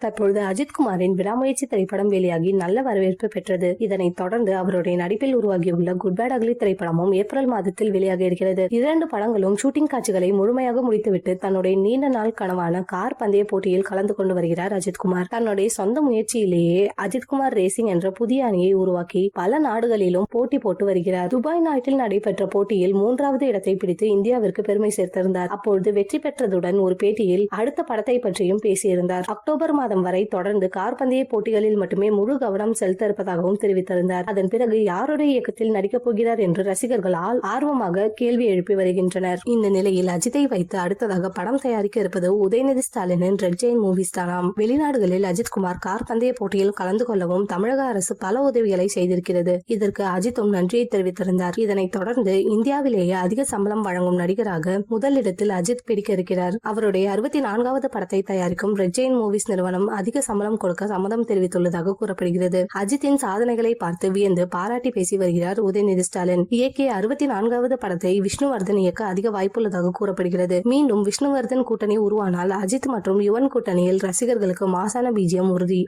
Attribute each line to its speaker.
Speaker 1: தற்பொழுது அஜித்குமாரின் விடாமுயற்சி திரைப்படம் வெளியாகி நல்ல வரவேற்பு பெற்றது. இதனைத் தொடர்ந்து அவருடைய நடிப்பில் உருவாகியுள்ள குட் பேட் அக்லி திரைப்படமும் ஏப்ரல் மாதத்தில் வெளியாக இருக்கிறது. இரண்டு படங்களும் ஷூட்டிங் காட்சிகளை முழுமையாக முடித்துவிட்டு தன்னுடைய நீண்ட நாள் கனவான கார் பந்தய போட்டியில் கலந்து கொண்டு வருகிறார் அஜித்குமார். தன்னுடைய சொந்த முயற்சியிலேயே அஜித்குமார் ரேசிங் என்ற புதிய அணியை உருவாக்கி பல நாடுகளிலும் போட்டி போட்டு வருகிறார். துபாய் நாட்டில் நடைபெற்ற போட்டியில் 3வது இடத்தை பிடித்து இந்தியாவிற்கு பெருமை சேர்த்திருந்தார். அப்பொழுது வெற்றி பெற்றதுடன் ஒரு பேட்டியில் அடுத்த படத்தை பற்றியும் பேசியிருந்தார். அக்டோபர் மாதம் வரை தொடர்ந்து கார் பந்தய போட்டிகளில் மட்டுமே முழு கவனம் செலுத்த இருப்பதாகவும் தெரிவித்திருந்தார். அதன் பிறகு யாருடைய இயக்கத்தில் நடிக்கப் போகிறார் என்று ரசிகர்களால் ஆர்வமாக கேள்வி எழுப்பி வருகின்றனர். இந்த நிலையில் அஜித்தை வைத்து அடுத்ததாக படம் தயாரிக்க இருப்பது உதயநிதி ஸ்டாலினின் ரெட் ஜெயின் மூவிஸ் தானாம். வெளிநாடுகளில் அஜித்குமார் கார் பந்தய போட்டியில் கலந்து கொள்ளவும் தமிழக அரசு பல உதவிகளை செய்திருக்கிறது. இதற்கு அஜித்தும் நன்றியை தெரிவித்திருந்தார். இதனைத் தொடர்ந்து இந்தியாவிலேயே அதிக சம்பளம் வழங்கும் நடிகராக முதலிடத்தில் அஜித் பிடிக்க இருக்கிறார். அவருடைய 64வது படத்தை தயாரிக்கும் ரெட் ஜெயின் மூவிஸ் நிறுவனம் அதிக சம்பளம் கொடுக்க சம்மதம் தெரிவித்துள்ளதாக கூறப்படுகிறது. அஜித்தின் சாதனைகளை பார்த்து வியந்து பாராட்டி பேசி வருகிறார் உதயநிதி ஸ்டாலின். இயக்கிய 64வது படத்தை விஷ்ணுவர்தன் இயக்க அதிக வாய்ப்புள்ளதாக கூறப்படுகிறது. மீண்டும் விஷ்ணுவர்தன் கூட்டணி உருவானால் அஜித் மற்றும் யுவன் கூட்டணியில் ரசிகர்களுக்கு மாசான பீஜியம் உறுதி.